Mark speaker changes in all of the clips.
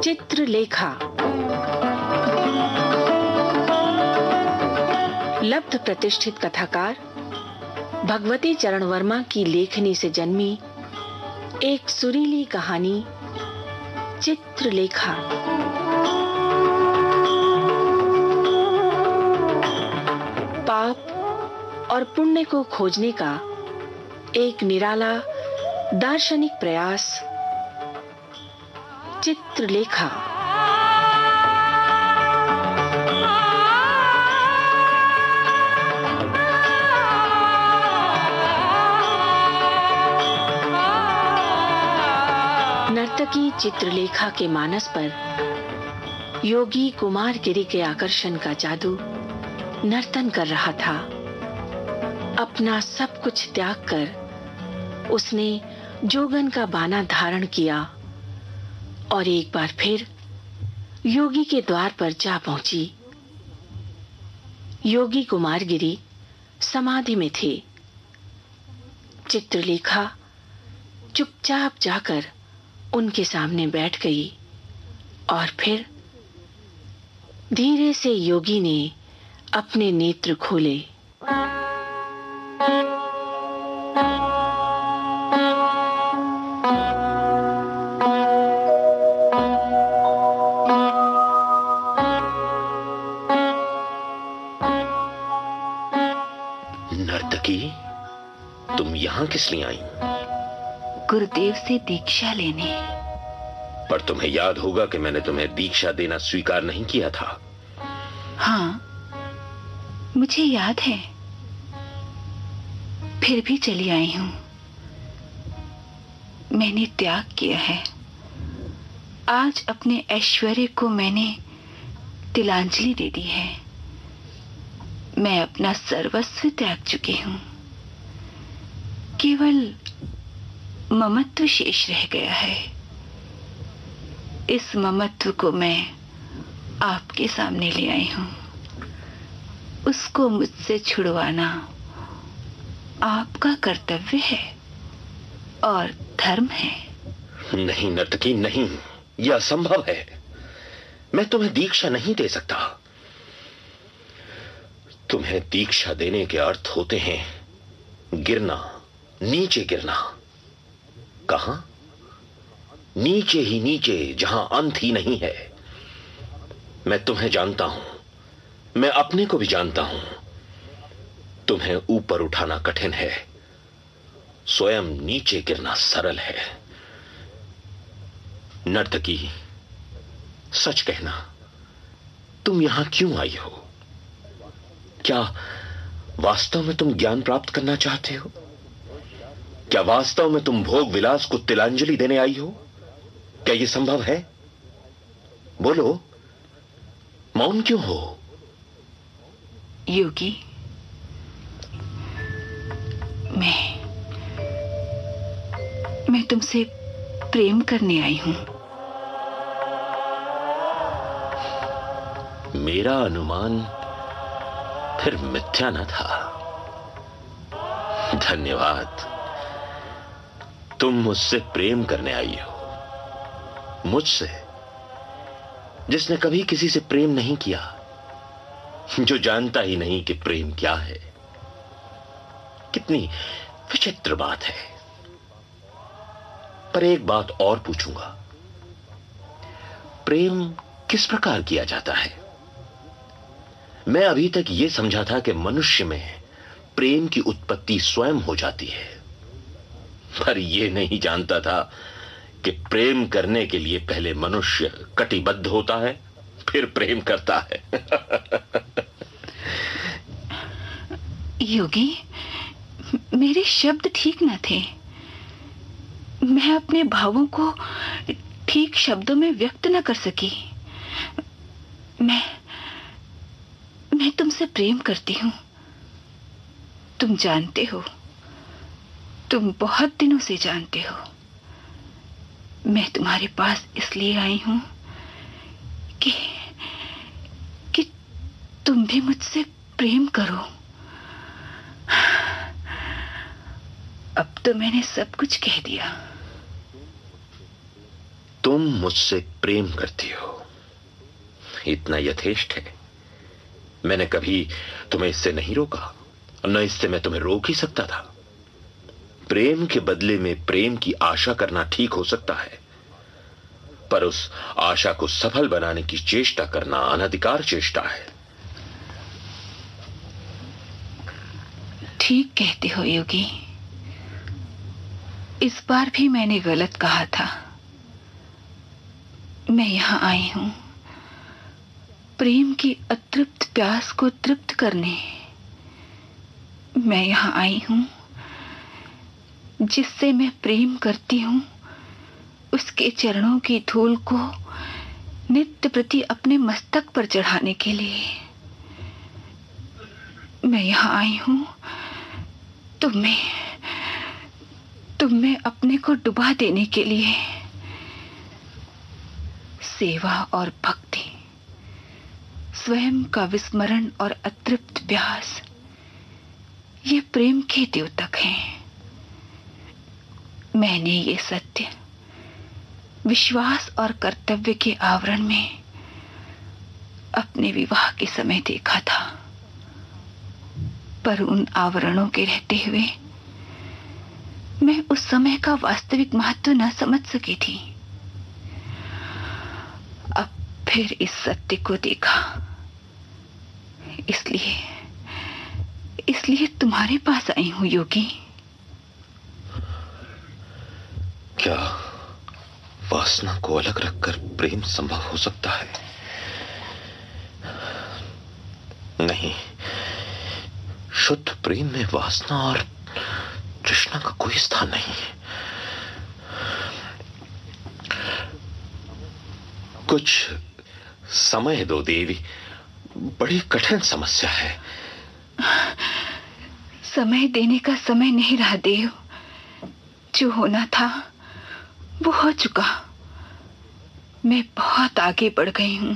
Speaker 1: चित्रलेखा। लब्ध प्रतिष्ठित कथाकार भगवती चरण वर्मा की लेखनी से जन्मी एक सुरीली कहानी चित्रलेखा। पाप और पुण्य को खोजने का एक निराला दार्शनिक प्रयास चित्रलेखा। नर्तकी चित्रलेखा के मानस पर योगी कुमार गिरी के आकर्षण का जादू नर्तन कर रहा था। अपना सब कुछ त्याग कर उसने जोगन का बाना धारण किया और एक बार फिर योगी के द्वार पर जा पहुंची। योगी कुमार गिरी समाधि में थे। चित्रलेखा चुपचाप जाकर उनके सामने बैठ गई और फिर धीरे से योगी ने अपने नेत्र खोले।
Speaker 2: नर्तकी, तुम यहाँ किस लिए आई?
Speaker 3: गुरुदेव से दीक्षा लेने।
Speaker 2: पर तुम्हें याद होगा कि मैंने तुम्हें दीक्षा देना स्वीकार नहीं किया था।
Speaker 3: हाँ, मुझे याद है। फिर भी चली आई हूं। मैंने त्याग किया है। आज अपने ऐश्वर्य को मैंने तिलांजलि दे दी है। मैं अपना सर्वस्व त्याग चुकी हूं। केवल ममत्व शेष रह गया है। इस ममत्व को मैं आपके सामने ले आई हूं। उसको मुझसे छुड़वाना आपका कर्तव्य है और धर्म है।
Speaker 2: नहीं नर्तकी, नहीं, यह असंभव है। मैं तुम्हें दीक्षा नहीं दे सकता। तुम्हें दीक्षा देने के अर्थ होते हैं गिरना, नीचे गिरना। कहां? नीचे ही नीचे, जहां अंत ही नहीं है। मैं तुम्हें जानता हूं, मैं अपने को भी जानता हूं। तुम्हें ऊपर उठाना कठिन है, स्वयं नीचे गिरना सरल है। नर्तकी, सच कहना, तुम यहां क्यों आई हो? क्या वास्तव में तुम ज्ञान प्राप्त करना चाहते हो? क्या वास्तव में तुम भोग विलास को तिलांजलि देने आई हो? क्या यह संभव है? बोलो, मौन क्यों हो?
Speaker 3: योगी, मैं तुमसे प्रेम करने आई हूं।
Speaker 2: मेरा अनुमान फिर मिथ्या न था। धन्यवाद। तुम मुझसे प्रेम करने आई हो। मुझसे, जिसने कभी किसी से प्रेम नहीं किया, जो जानता ही नहीं कि प्रेम क्या है। कितनी विचित्र बात है। पर एक बात और पूछूंगा, प्रेम किस प्रकार किया जाता है? मैं अभी तक यह समझा था कि मनुष्य में प्रेम की उत्पत्ति स्वयं हो जाती है, पर यह नहीं जानता था कि प्रेम करने के लिए पहले मनुष्य कटिबद्ध होता है, फिर प्रेम करता है।
Speaker 3: योगी, मेरे शब्द ठीक न थे। मैं अपने भावों को ठीक शब्दों में व्यक्त न कर सकी। मैं तुमसे प्रेम करती हूं। तुम जानते हो, तुम बहुत दिनों से जानते हो। मैं तुम्हारे पास इसलिए आई हूं कि तुम भी मुझसे प्रेम करो। अब तो मैंने सब कुछ कह दिया।
Speaker 2: तुम मुझसे प्रेम करती हो, इतना यथेष्ट है। मैंने कभी तुम्हें इससे नहीं रोका, न इससे मैं तुम्हें रोक ही सकता था। प्रेम के बदले में प्रेम की आशा करना ठीक हो सकता है, पर उस आशा को सफल बनाने की चेष्टा करना अनधिकार चेष्टा है।
Speaker 3: ठीक कहते हो योगी, इस बार भी मैंने गलत कहा था। मैं यहां आई हूं प्रेम की अतृप्त प्यास को तृप्त करने। मैं यहां आई हूं जिससे मैं प्रेम करती हूं, उसके चरणों की धूल को नित्य प्रति अपने मस्तक पर चढ़ाने के लिए। मैं यहां आई हूं तुम में अपने को डुबा देने के लिए। सेवा और भक्ति, स्वयं का विस्मरण और अतृप्त प्यास, ये प्रेम के द्योतक हैं। मैंने ये सत्य विश्वास और कर्तव्य के आवरण में अपने विवाह के समय देखा था, पर उन आवरणों के रहते हुए मैं उस समय का वास्तविक महत्व न समझ सकी थी। अब फिर इस सत्य को देखा, इसलिए तुम्हारे पास आई हूं योगी।
Speaker 2: क्या वासना को अलग रखकर प्रेम संभव हो सकता है? नहीं, शुद्ध प्रेम में वासना और तृष्णा का कोई स्थान नहीं। कुछ समय दो देवी, बड़ी कठिन समस्या है।
Speaker 3: समय देने का समय नहीं रहा देव। जो होना था वो हो चुका। मैं बहुत आगे बढ़ गई हूं,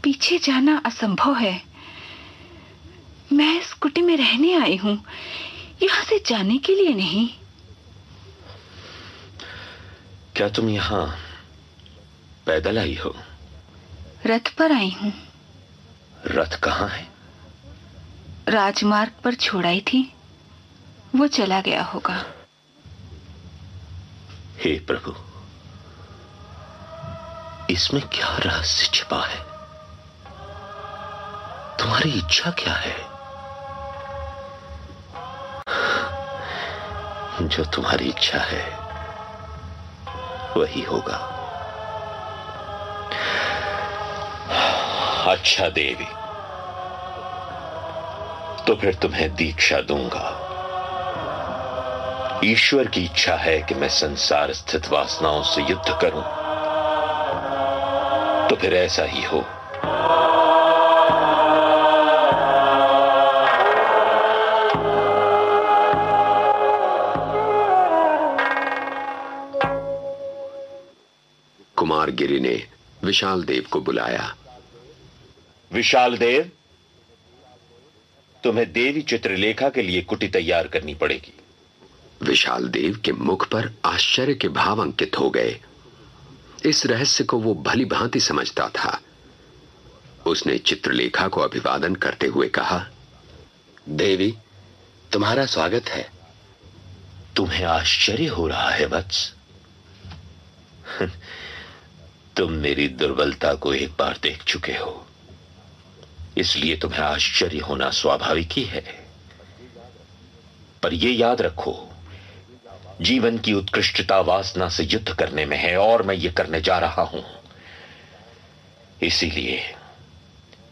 Speaker 3: पीछे जाना असंभव है। मैं इस कुटी में रहने आई हूं, यहां से जाने के लिए नहीं।
Speaker 2: क्या तुम यहां पैदल आई हो?
Speaker 3: रथ पर आई हूं।
Speaker 2: रथ कहां है?
Speaker 3: राजमार्ग पर छोड़ाई थी, वो चला गया होगा।
Speaker 2: हे प्रभु, इसमें क्या रहस्य छिपा है? तुम्हारी इच्छा क्या है? जो तुम्हारी इच्छा है वही होगा। अच्छा देवी, तो फिर तुम्हें दीक्षा दूंगा। ईश्वर की इच्छा है कि मैं संसार स्थित वासनाओं से युद्ध करूं, तो फिर ऐसा ही हो।
Speaker 4: कुमारगिरि ने विशाल देव को बुलाया।
Speaker 2: विशाल देव, तुम्हें देवी चित्रलेखा के लिए कुटी तैयार करनी पड़ेगी।
Speaker 4: विशाल देव के मुख पर आश्चर्य के भाव अंकित हो गए। इस रहस्य को वो भली भांति समझता था। उसने चित्रलेखा को अभिवादन करते हुए कहा,
Speaker 2: देवी, तुम्हारा स्वागत है। तुम्हें आश्चर्य हो रहा है वत्स? तुम मेरी दुर्बलता को एक बार देख चुके हो, इसलिए तुम्हें आश्चर्य होना स्वाभाविक ही है। पर यह याद रखो, जीवन की उत्कृष्टता वासना से युद्ध करने में है, और मैं यह करने जा रहा हूं। इसीलिए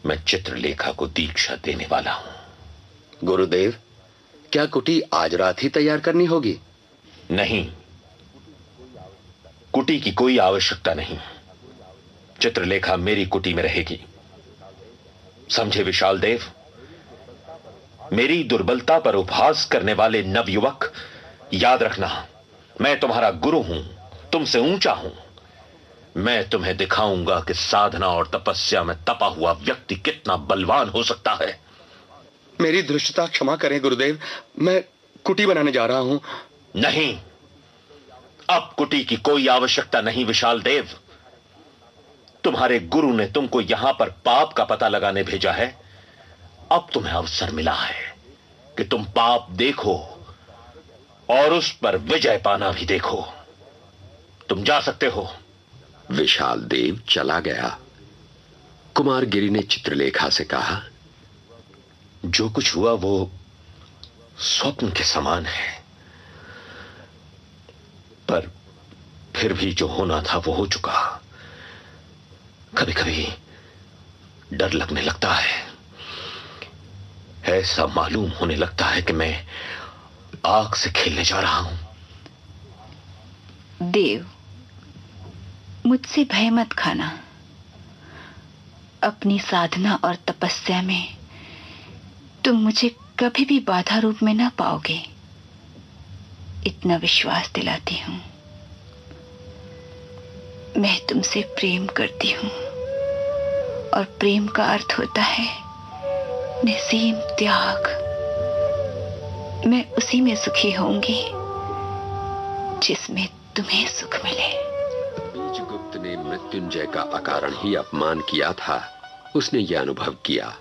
Speaker 2: मैं चित्रलेखा को दीक्षा देने वाला हूं।
Speaker 4: गुरुदेव, क्या कुटी आज रात ही तैयार करनी होगी?
Speaker 2: नहीं, कुटी की कोई आवश्यकता नहीं। चित्रलेखा मेरी कुटी में रहेगी, समझे विशाल देव? मेरी दुर्बलता पर उपहास करने वाले नवयुवक, याद रखना, मैं तुम्हारा गुरु हूं, तुमसे ऊंचा हूं। मैं तुम्हें दिखाऊंगा कि साधना और तपस्या में तपा हुआ व्यक्ति कितना बलवान हो सकता है।
Speaker 4: मेरी धृष्टता क्षमा करें गुरुदेव, मैं कुटी बनाने जा रहा हूं।
Speaker 2: नहीं, अब कुटी की कोई आवश्यकता नहीं विशाल देव। तुम्हारे गुरु ने तुमको यहां पर पाप का पता लगाने भेजा है। अब तुम्हें अवसर मिला है कि तुम पाप देखो और उस पर विजय पाना भी देखो। तुम जा सकते हो।
Speaker 4: विशाल देव चला गया। कुमारगिरी ने चित्रलेखा से कहा,
Speaker 2: जो कुछ हुआ वो स्वप्न के समान है, पर फिर भी जो होना था वो हो चुका। कभी कभी डर लगने लगता है। ऐसा मालूम होने लगता है कि मैं आग से खेलने जा रहा हूं।
Speaker 3: देव, मुझसे भय मत खाना। अपनी साधना और तपस्या में तुम मुझे कभी भी बाधा रूप में ना पाओगे, इतना विश्वास दिलाती हूं। मैं तुमसे प्रेम करती हूं और प्रेम का अर्थ होता है निसीम त्याग। मैं उसी में सुखी होंगी जिसमें तुम्हें सुख मिले।
Speaker 4: बीजगुप्त ने मृत्युंजय का अकारण ही अपमान किया था, उसने यह अनुभव किया।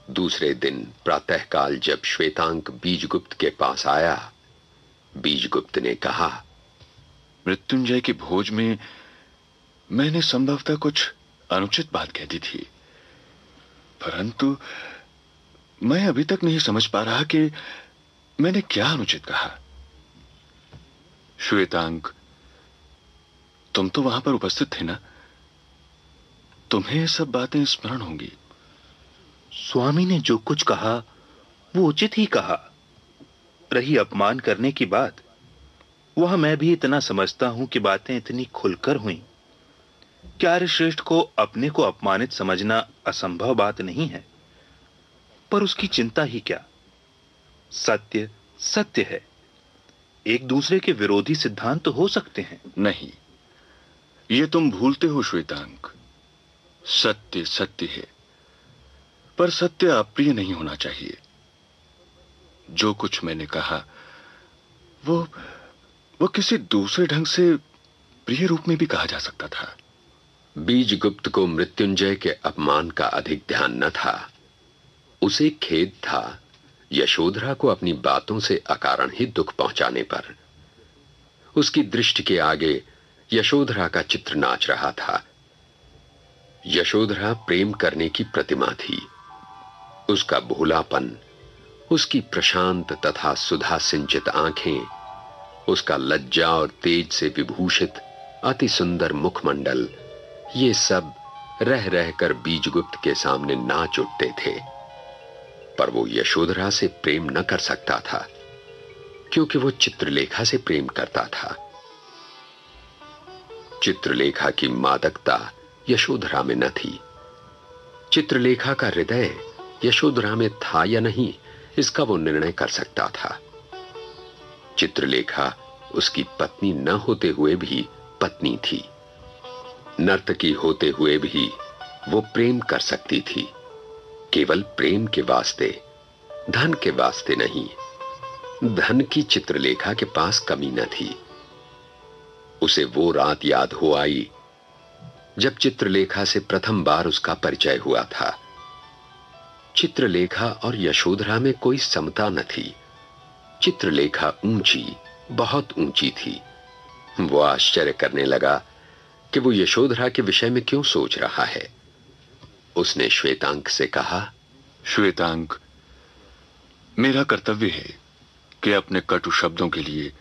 Speaker 4: दूसरे दिन प्रातःकाल जब श्वेतांक बीजगुप्त के पास आया, बीजगुप्त ने कहा,
Speaker 5: मृत्युंजय की भोज में मैंने संभवतः कुछ अनुचित बात कह दी थी, परंतु मैं अभी तक नहीं समझ पा रहा कि मैंने क्या अनुचित कहा। श्वेतांक, तुम तो वहां पर उपस्थित थे ना? तुम्हें सब बातें स्मरण होंगी।
Speaker 6: स्वामी ने जो कुछ कहा वो उचित ही कहा। रही अपमान करने की बात, वह मैं भी इतना समझता हूं कि बातें इतनी खुलकर हुई। आर्यश्रेष्ठ को अपने को अपमानित समझना असंभव बात नहीं है, पर उसकी चिंता ही क्या। सत्य सत्य है। एक दूसरे के विरोधी सिद्धांत तो हो सकते हैं।
Speaker 5: नहीं, ये तुम भूलते हो श्वेतांक। सत्य सत्य है, पर सत्य अप्रिय नहीं होना चाहिए। जो कुछ मैंने कहा वो किसी दूसरे ढंग से प्रिय रूप में भी कहा जा सकता था।
Speaker 4: बीजगुप्त को मृत्युंजय के अपमान का अधिक ध्यान न था। उसे खेद था यशोधरा को अपनी बातों से अकारण ही दुख पहुंचाने पर। उसकी दृष्टि के आगे यशोधरा का चित्र नाच रहा था। यशोधरा प्रेम करने की प्रतिमा थी। उसका भोलापन, उसकी प्रशांत तथा सुधा सिंचित आंखें, उसका लज्जा और तेज से विभूषित अति सुंदर मुखमंडल, ये सब रह रहकर बीजगुप्त के सामने नाच उठते थे। पर वो यशोधरा से प्रेम न कर सकता था, क्योंकि वो चित्रलेखा से प्रेम करता था। चित्रलेखा की मादकता यशोधरा में न थी। चित्रलेखा का हृदय यशोधरा में था या नहीं, इसका वो निर्णय कर सकता था। चित्रलेखा उसकी पत्नी न होते हुए भी पत्नी थी। नर्तकी होते हुए भी वो प्रेम कर सकती थी, केवल प्रेम के वास्ते, धन के वास्ते नहीं। धन की चित्रलेखा के पास कमी न थी। उसे वो रात याद हो आई जब चित्रलेखा से प्रथम बार उसका परिचय हुआ था। चित्रलेखा और यशोधरा में कोई समता न थी। चित्रलेखा ऊंची, बहुत ऊंची थी। वो आश्चर्य करने लगा कि वो यशोधरा के विषय में क्यों सोच रहा है। उसने श्वेतांक से कहा,
Speaker 5: श्वेतांक, मेरा कर्तव्य है कि अपने कटु शब्दों के लिए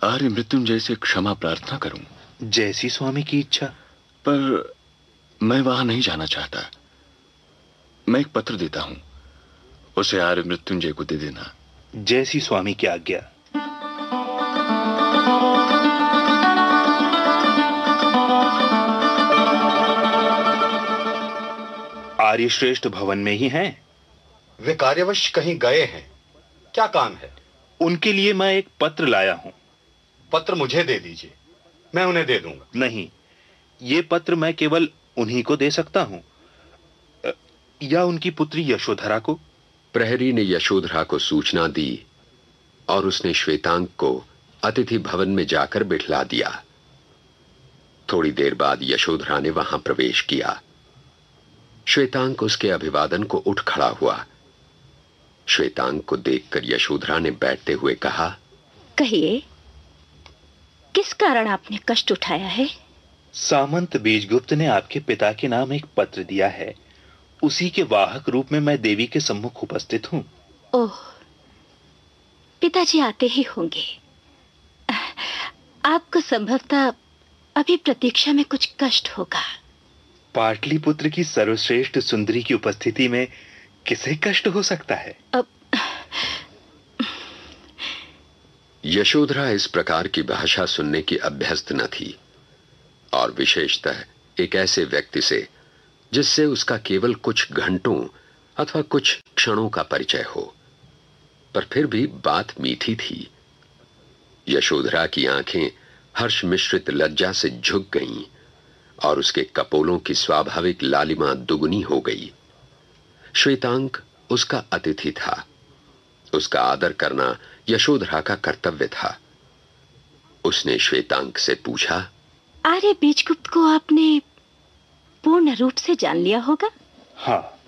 Speaker 5: आर्य मृत्युंजय से क्षमा प्रार्थना करूं।
Speaker 6: जैसी स्वामी की इच्छा।
Speaker 5: पर मैं वहां नहीं जाना चाहता। मैं एक पत्र देता हूं, उसे आर्य मृत्युंजय को दे देना।
Speaker 6: जैसी स्वामी की आज्ञा। आर्यश्रेष्ठ भवन में ही हैं।
Speaker 7: वे कार्यवश कहीं गए हैं। क्या काम है?
Speaker 6: उनके लिए मैं एक पत्र लाया हूं।
Speaker 7: पत्र मुझे दे दीजिए, मैं उन्हें दे दूंगा।
Speaker 6: नहीं, ये पत्र मैं केवल उन्हीं को दे सकता हूं, या उनकी पुत्री यशोधरा को।
Speaker 4: प्रहरी ने यशोधरा को सूचना दी और उसने श्वेतांक को अतिथि भवन में जाकर बिठला दिया। थोड़ी देर बाद यशोधरा ने वहां प्रवेश किया। श्वेतांक उसके अभिवादन को उठ खड़ा हुआ। श्वेतांक को देखकर यशोधरा ने बैठते हुए कहा,
Speaker 3: कहिए, किस कारण आपने कष्ट उठाया है?
Speaker 6: सामंत बीजगुप्त ने आपके पिता के नाम एक पत्र दिया है। उसी के वाहक रूप में मैं देवी के सम्मुख उपस्थित हूं।
Speaker 3: ओह, पिताजी आते ही होंगे। आपको संभवतः अभी प्रतीक्षा में कुछ कष्ट होगा।
Speaker 6: पाटलिपुत्र की सर्वश्रेष्ठ सुंदरी की उपस्थिति में किसे कष्ट हो सकता है?
Speaker 4: यशोधरा इस प्रकार की भाषा सुनने की अभ्यस्त न थी, और विशेषतः एक ऐसे व्यक्ति से जिससे उसका केवल कुछ घंटों अथवा कुछ क्षणों का परिचय हो। पर फिर भी बात मीठी थी। यशोधरा की आंखें हर्ष मिश्रित लज्जा से झुक गईं और उसके कपोलों की स्वाभाविक लालिमा दुगुनी हो गई। श्वेतांक उसका अतिथि था। उसका आदर करना यशोधरा का कर्तव्य था। उसने श्वेतांक से पूछा,
Speaker 3: आर्य बीजगुप्त को आपने पूर्ण रूप से जान लिया होगा?
Speaker 6: हाँ,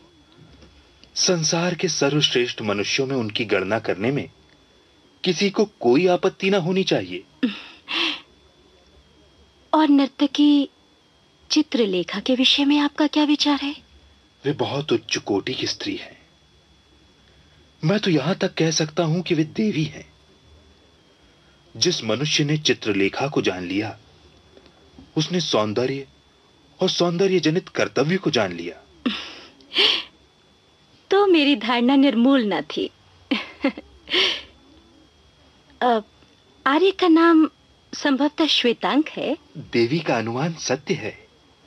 Speaker 6: संसार के सर्वश्रेष्ठ मनुष्यों में उनकी गणना करने में किसी को कोई आपत्ति ना होनी चाहिए।
Speaker 3: और नर्तकी चित्रलेखा के विषय में आपका क्या विचार है?
Speaker 6: वे बहुत उच्च कोटि की स्त्री है। मैं तो यहां तक कह सकता हूं कि वे देवी हैं। जिस मनुष्य ने चित्रलेखा को जान लिया, उसने सौंदर्य और सौंदर्य जनित कर्तव्य को जान लिया।
Speaker 3: तो मेरी धारणा निर्मूल न थी। आर्य का नाम संभवतः श्वेतांक है।
Speaker 6: देवी का अनुमान सत्य है।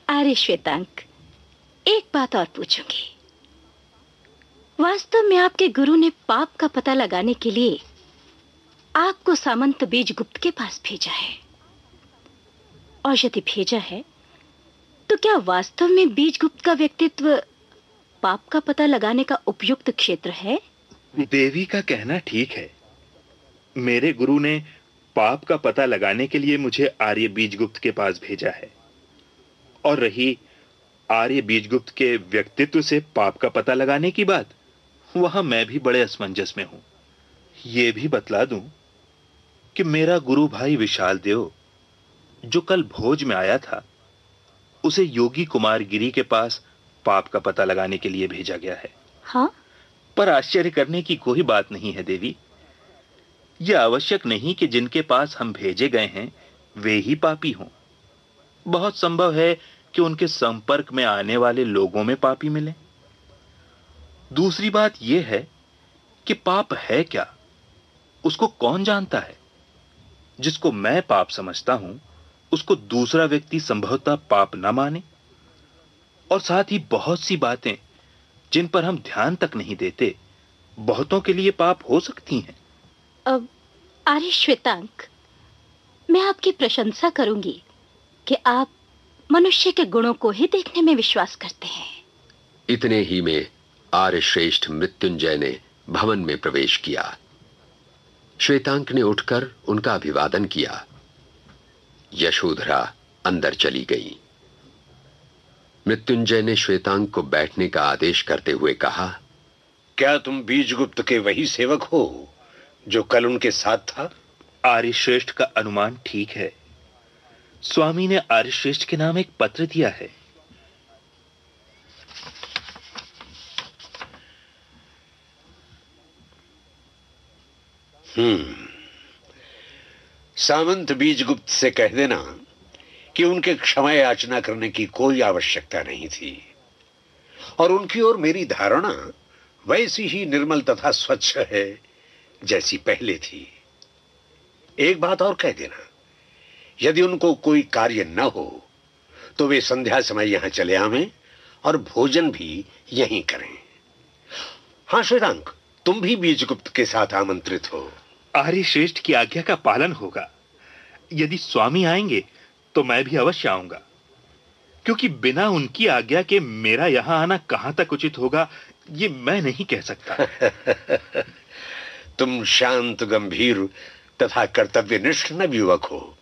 Speaker 3: आर्य श्वेतांक, एक बात और पूछूंगी। वास्तव में आपके गुरु ने पाप का पता लगाने के लिए आपको सामंत बीजगुप्त के पास भेजा है, और यदि भेजा है तो क्या वास्तव में बीजगुप्त का व्यक्तित्व पाप का पता लगाने का उपयुक्त क्षेत्र है?
Speaker 6: देवी का कहना ठीक है। मेरे गुरु ने पाप का पता लगाने के लिए मुझे आर्य बीजगुप्त के पास भेजा है, और रही आर्य बीजगुप्त के व्यक्तित्व से पाप का पता लगाने की बात, वहां मैं भी बड़े असमंजस में हूं। यह भी बतला दूं कि मेरा गुरु भाई विशाल देव, जो कल भोज में आया था, उसे योगी कुमार गिरी के पास पाप का पता लगाने के लिए भेजा गया है।
Speaker 3: हाँ?
Speaker 6: पर आश्चर्य करने की कोई बात नहीं है देवी। यह आवश्यक नहीं कि जिनके पास हम भेजे गए हैं वे ही पापी हों। बहुत संभव है कि उनके संपर्क में आने वाले लोगों में पापी मिले। दूसरी बात यह है कि पाप है क्या, उसको कौन जानता है। जिसको मैं पाप समझता हूं, उसको दूसरा व्यक्ति संभवतः पाप न माने। और साथ ही बहुत सी बातें जिन पर हम ध्यान तक नहीं देते, बहुतों के लिए पाप हो सकती हैं।
Speaker 3: अब आर्य श्वेतांक, मैं आपकी प्रशंसा करूंगी कि आप मनुष्य के गुणों को ही देखने में विश्वास करते हैं।
Speaker 4: इतने ही में आर्य श्रेष्ठ मृत्युंजय ने भवन में प्रवेश किया। श्वेतांक ने उठकर उनका अभिवादन किया। यशोधरा अंदर चली गई। मृत्युंजय ने श्वेतांक को बैठने का आदेश करते हुए कहा,
Speaker 2: क्या तुम बीजगुप्त के वही सेवक हो जो कल उनके साथ था?
Speaker 6: आर्यश्रेष्ठ का अनुमान ठीक है। स्वामी ने आर्यश्रेष्ठ के नाम एक पत्र दिया है।
Speaker 2: सामंत बीजगुप्त से कह देना कि उनके क्षमा याचना करने की कोई आवश्यकता नहीं थी, और उनकी ओर मेरी धारणा वैसी ही निर्मल तथा स्वच्छ है जैसी पहले थी। एक बात और कह देना, यदि उनको कोई कार्य न हो तो वे संध्या समय यहां चले आवें और भोजन भी यहीं करें। हां श्वेतांक, तुम भी बीजगुप्त के साथ आमंत्रित हो।
Speaker 6: आर्यश्रेष्ठ की आज्ञा का पालन होगा। यदि स्वामी आएंगे तो मैं भी अवश्य आऊंगा, क्योंकि बिना उनकी आज्ञा के मेरा यहां आना कहां तक उचित होगा ये मैं नहीं कह सकता।
Speaker 2: तुम शांत, गंभीर
Speaker 8: तथा कर्तव्यनिष्ठ नवयुवक हो।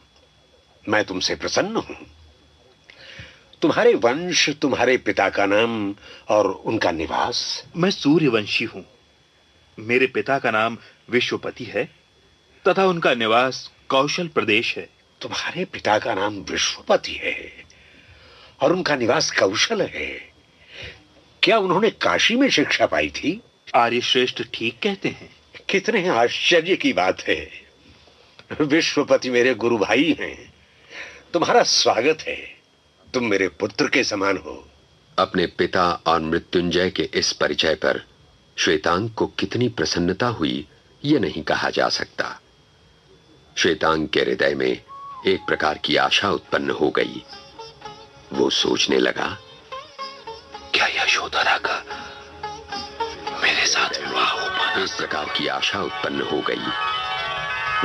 Speaker 8: मैं तुमसे प्रसन्न हूं। तुम्हारे वंश, तुम्हारे पिता का नाम और उनका निवास?
Speaker 6: मैं सूर्यवंशी हूं। मेरे पिता का नाम विश्वपति है तथा उनका निवास कौशल प्रदेश है।
Speaker 8: तुम्हारे पिता का नाम विश्वपति है और उनका निवास कौशल है। क्या उन्होंने काशी में शिक्षा पाई थी?
Speaker 6: आर्यश्रेष्ठ ठीक कहते हैं।
Speaker 8: कितने आश्चर्य की बात है। विश्वपति मेरे गुरु भाई हैं। तुम्हारा स्वागत है। तुम मेरे पुत्र के समान हो।
Speaker 4: अपने पिता और मृत्युंजय के इस परिचय पर श्वेतांग को कितनी प्रसन्नता हुई यह नहीं कहा जा सकता। श्वेतांग के हृदय में एक प्रकार की आशा उत्पन्न हो गई। वो सोचने लगा,
Speaker 2: क्या यशोधरा का मेरे साथ विवाह हो पाना?
Speaker 4: इस प्रकार की आशा उत्पन्न हो गई।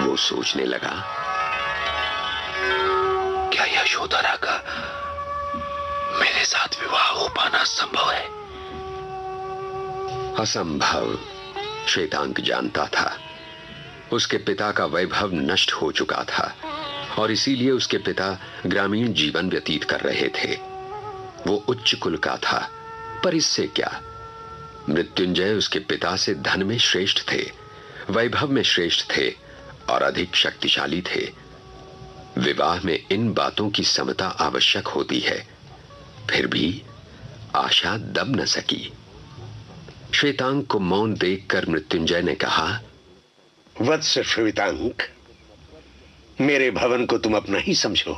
Speaker 4: वो सोचने लगा,
Speaker 2: क्या यशोधरा का मेरे साथ विवाह हो पाना संभव है?
Speaker 4: असंभव श्वेतांग जानता था। उसके पिता का वैभव नष्ट हो चुका था और इसीलिए उसके पिता ग्रामीण जीवन व्यतीत कर रहे थे। वो उच्च कुल का था, पर इससे क्या? मृत्युंजय उसके पिता से धन में श्रेष्ठ थे, वैभव में श्रेष्ठ थे और अधिक शक्तिशाली थे। विवाह में इन बातों की समता आवश्यक होती है। फिर भी आशा दब न सकी। श्वेतांग को मौन देखकर मृत्युंजय ने कहा,
Speaker 8: वत्स श्वेतांग, मेरे भवन को तुम अपना ही समझो।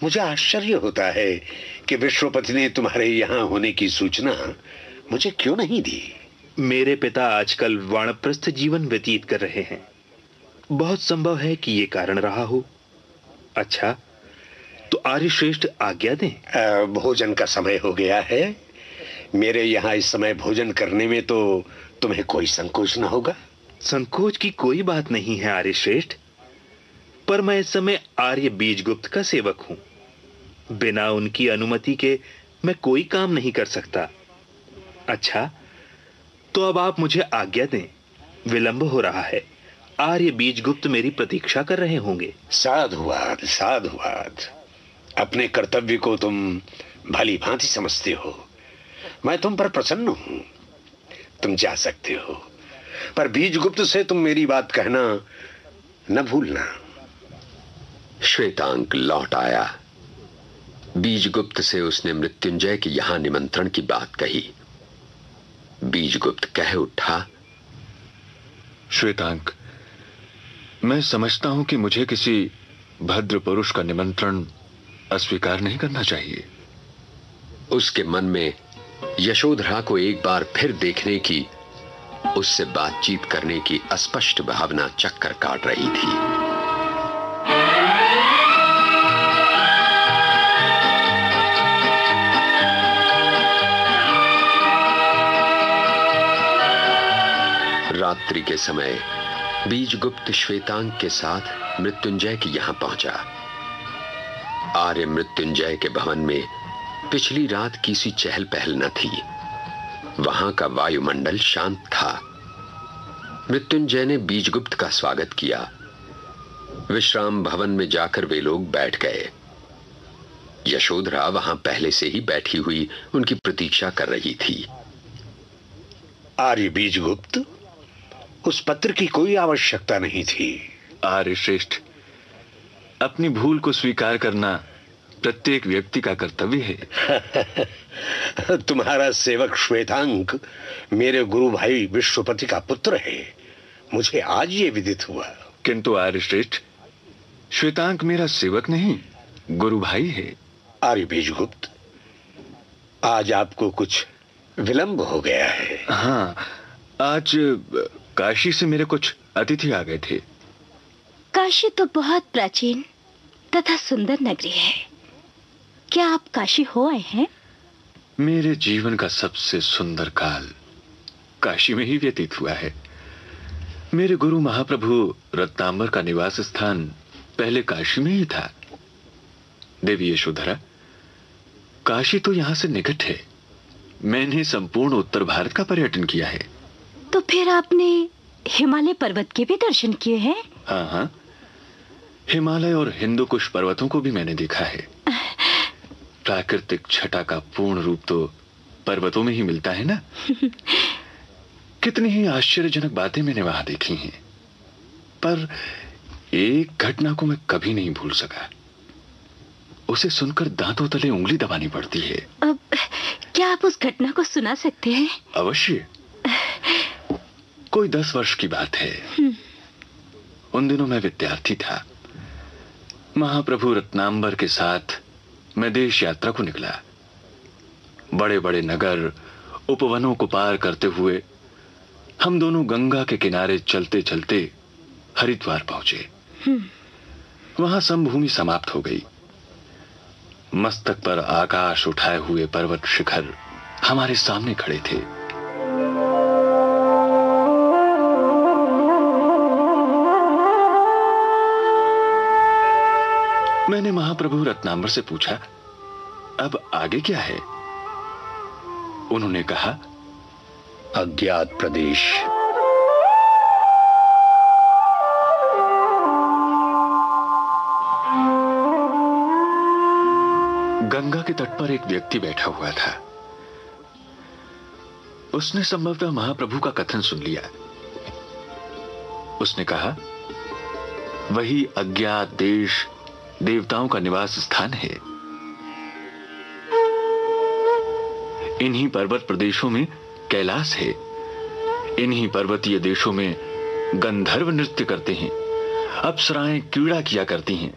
Speaker 8: मुझे आश्चर्य होता है कि विश्वपति ने तुम्हारे यहां होने की सूचना मुझे क्यों नहीं दी।
Speaker 6: मेरे पिता आजकल वानप्रस्थ जीवन व्यतीत कर रहे हैं। बहुत संभव है कि ये कारण रहा हो। अच्छा, तो आर्यश्रेष्ठ आज्ञा दें।
Speaker 8: भोजन का समय हो गया है। मेरे यहाँ इस समय भोजन करने में तो तुम्हें कोई संकोच न होगा?
Speaker 6: संकोच की कोई बात नहीं है आर्यश्रेष्ठ, पर मैं इस समय आर्य बीजगुप्त का सेवक हूं। बिना उनकी अनुमति के मैं कोई काम नहीं कर सकता। अच्छा, तो अब आप मुझे आज्ञा दें। विलंब हो रहा है। आर्य बीजगुप्त मेरी प्रतीक्षा कर रहे होंगे।
Speaker 8: साधुवाद, साधुवाद। अपने कर्तव्य को तुम भली भांति समझते हो। मैं तुम पर प्रसन्न हूं। तुम जा सकते हो, पर बीजगुप्त से तुम मेरी बात कहना न भूलना।
Speaker 4: श्वेतांग लौट आया। बीजगुप्त से उसने मृत्युंजय के यहां निमंत्रण की बात कही। बीजगुप्त कह उठा,
Speaker 5: श्वेतांग, मैं समझता हूं कि मुझे किसी भद्र पुरुष का निमंत्रण अस्वीकार नहीं करना चाहिए।
Speaker 4: उसके मन में यशोधरा को एक बार फिर देखने की, उससे बातचीत करने की अस्पष्ट भावना चक्कर काट रही थी। रात्रि के समय बीजगुप्त श्वेतांग के साथ मृत्युंजय के यहां पहुंचा। आर्य मृत्युंजय के भवन में पिछली रात की सी चहल पहल न थी। वहां का वायुमंडल शांत था। मृत्युंजय ने बीजगुप्त का स्वागत किया। विश्राम भवन में जाकर वे लोग बैठ गए। यशोधरा वहां पहले से ही बैठी हुई उनकी प्रतीक्षा कर रही थी।
Speaker 8: आर्य बीजगुप्त, उस पत्र की कोई आवश्यकता नहीं थी।
Speaker 5: आर्य श्रेष्ठ, अपनी भूल को स्वीकार करना प्रत्येक व्यक्ति का कर्तव्य है।
Speaker 8: तुम्हारा सेवक श्वेतांग मेरे गुरु भाई विश्वपति का पुत्र है। मुझे आज ये विदित हुआ।
Speaker 5: किंतु आर्य श्रेष्ठ, श्वेतांग मेरा सेवक नहीं, गुरु भाई है।
Speaker 8: आर्य बीजगुप्त, आज आपको कुछ विलंब हो गया है।
Speaker 5: हाँ, आज काशी से मेरे कुछ अतिथि आ गए थे।
Speaker 9: काशी तो बहुत प्राचीन तथा सुंदर नगरी है। क्या आप काशी हो आए हैं?
Speaker 5: मेरे जीवन का सबसे सुंदर काल काशी में ही व्यतीत हुआ है। मेरे गुरु महाप्रभु रत्नांबर का निवास स्थान पहले काशी में ही था। देवी यशोधरा, काशी तो यहां से निकट है। मैंने संपूर्ण उत्तर भारत का पर्यटन किया है।
Speaker 9: तो फिर आपने हिमालय पर्वत के भी दर्शन किए हैं?
Speaker 5: हाँ हाँ, हिमालय और हिंदुकुश पर्वतों को भी मैंने देखा है। प्राकृतिक छटा का पूर्ण रूप तो पर्वतों में ही मिलता है ना। कितनी ही आश्चर्यजनक बातें मैंने वहां देखी हैं, पर एक घटना को मैं कभी नहीं भूल सका। उसे सुनकर दांतों तले उंगली दबानी पड़ती है।
Speaker 9: अब क्या आप उस घटना को सुना सकते हैं?
Speaker 5: अवश्य। कोई 10 वर्ष की बात है। उन दिनों मैं विद्यार्थी था। महाप्रभु रत्नांबर के साथ मैं देश यात्रा को निकला। बड़े बड़े नगर, उपवनों को पार करते हुए हम दोनों गंगा के किनारे चलते चलते हरिद्वार पहुंचे। वहां समभूमि समाप्त हो गई। मस्तक पर आकाश उठाए हुए पर्वत शिखर हमारे सामने खड़े थे। मैंने महाप्रभु रत्नांबर से पूछा, अब आगे क्या है? उन्होंने कहा,
Speaker 8: अज्ञात प्रदेश।
Speaker 5: गंगा के तट पर एक व्यक्ति बैठा हुआ था। उसने संभवतः महाप्रभु का कथन सुन लिया। उसने कहा, वही अज्ञात देश देवताओं का निवास स्थान है। इन्हीं पर्वत प्रदेशों में कैलाश है। इन्हीं पर्वतीय देशों में गंधर्व नृत्य करते हैं, अप्सराएं क्रीड़ा किया करती हैं।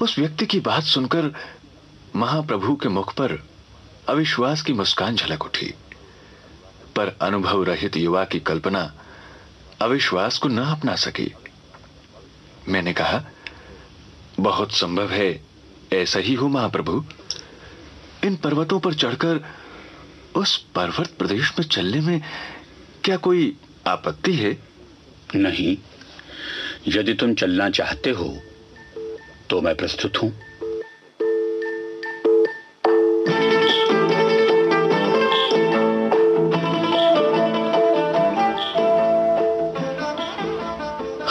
Speaker 5: उस व्यक्ति की बात सुनकर महाप्रभु के मुख पर अविश्वास की मुस्कान झलक उठी, पर अनुभव रहित युवा की कल्पना अविश्वास को न अपना सकी। मैंने कहा, बहुत संभव है ऐसा ही हो महाप्रभु। इन पर्वतों पर चढ़कर उस पर्वत प्रदेश में चलने में क्या कोई आपत्ति है?
Speaker 8: नहीं, यदि तुम चलना चाहते हो तो मैं प्रस्तुत हूं।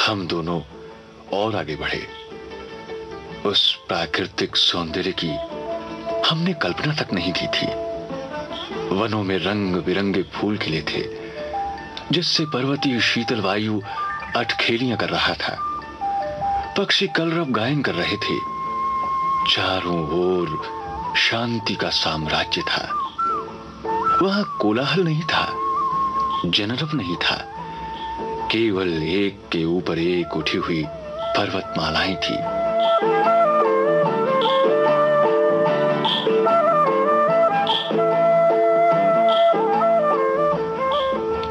Speaker 5: हम दोनों और आगे बढ़े। उस प्राकृतिक सौंदर्य की हमने कल्पना तक नहीं की थी। वनों में रंग बिरंगे फूल खिले थे, जिससे पर्वतीय शीतल वायु अठखेलियां कर रहा था। पक्षी कलरव गायन कर रहे थे। चारों ओर शांति का साम्राज्य था। वहां कोलाहल नहीं था, जनरव नहीं था। केवल एक के ऊपर एक उठी हुई पर्वतमालाएं थी।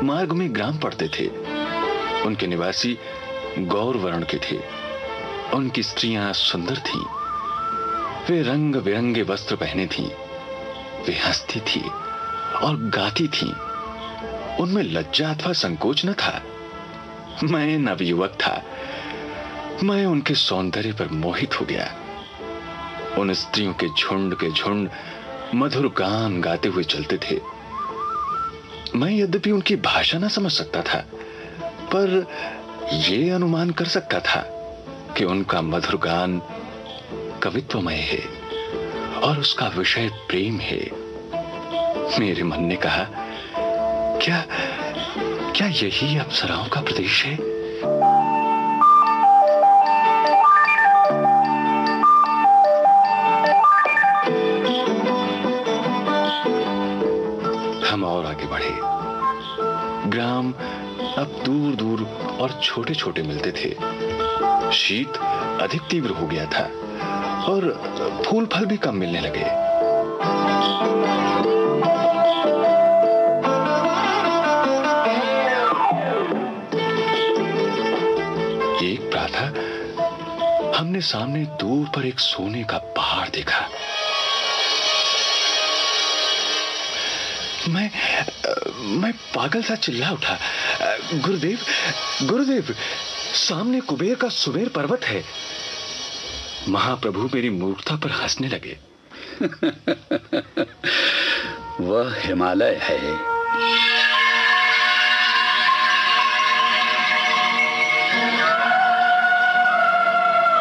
Speaker 5: मार्ग में ग्राम पड़ते थे। उनके निवासी गौर वर्ण के थे। उनकी स्त्रियां सुंदर थीं। वे रंग बिरंगे वस्त्र पहने थीं। वे हंसती थी और गाती थीं। उनमें लज्जा अथवा संकोच न था। मैं नवयुवक था। मैं उनके सौंदर्य पर मोहित हो गया। उन स्त्रियों के झुंड मधुर गान गाते हुए चलते थे। मैं यद्यपि उनकी भाषा न समझ सकता था, पर यह अनुमान कर सकता था कि उनका मधुर गान कवित्वमय है और उसका विषय प्रेम है। मेरे मन ने कहा, क्या यही अप्सराओं का प्रदेश है? हम और आगे बढ़े। ग्राम अब दूर दूर और छोटे छोटे मिलते थे। शीत अधिक तीव्र हो गया था और फूल फल भी कम मिलने लगे। एक प्रातः हमने सामने दूर पर एक सोने का पहाड़ देखा। मैं पागल सा चिल्ला उठा, गुरुदेव, सामने कुबेर का सुमेर पर्वत है। महाप्रभु मेरी मूर्खता पर हंसने लगे।
Speaker 8: वह हिमालय है।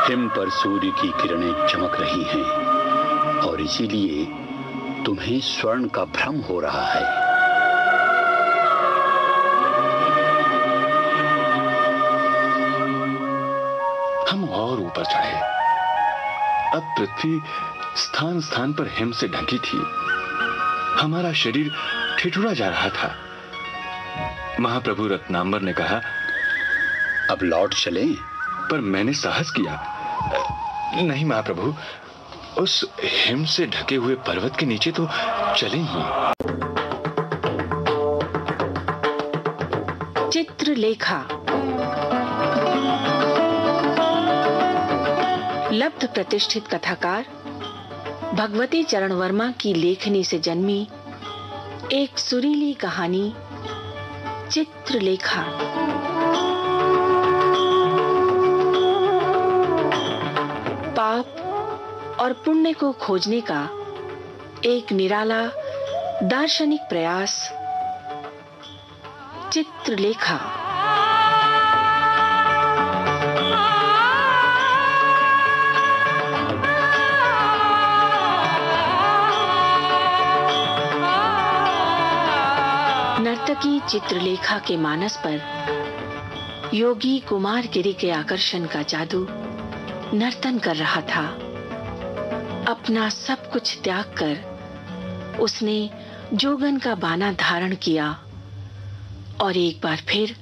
Speaker 10: हिम पर सूर्य की किरणें चमक रही हैं और इसीलिए तुम्हें स्वर्ण का भ्रम हो रहा है।
Speaker 5: हम और ऊपर चढ़े। अब पृथ्वी स्थान स्थान पर हिम से ढकी थी। हमारा शरीर ठिठुरा जा रहा था। महाप्रभु रत्नांबर ने कहा,
Speaker 10: अब लौट चलें?
Speaker 5: पर मैंने साहस किया, नहीं महाप्रभु, उस हिम से ढके हुए पर्वत के नीचे तो चले ही।
Speaker 1: चित्रलेखा। लब्ध प्रतिष्ठित कथाकार भगवती चरण वर्मा की लेखनी से जन्मी एक सुरीली कहानी चित्रलेखा। पाप और पुण्य को खोजने का एक निराला दार्शनिक प्रयास चित्रलेखा। नर्तकी चित्रलेखा के मानस पर योगी कुमार गिरी के आकर्षण का जादू नर्तन कर रहा था। अपना सब कुछ त्याग कर उसने जोगन का बाना धारण किया और एक बार फिर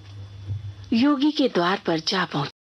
Speaker 1: योगी के द्वार पर जा पहुंचा।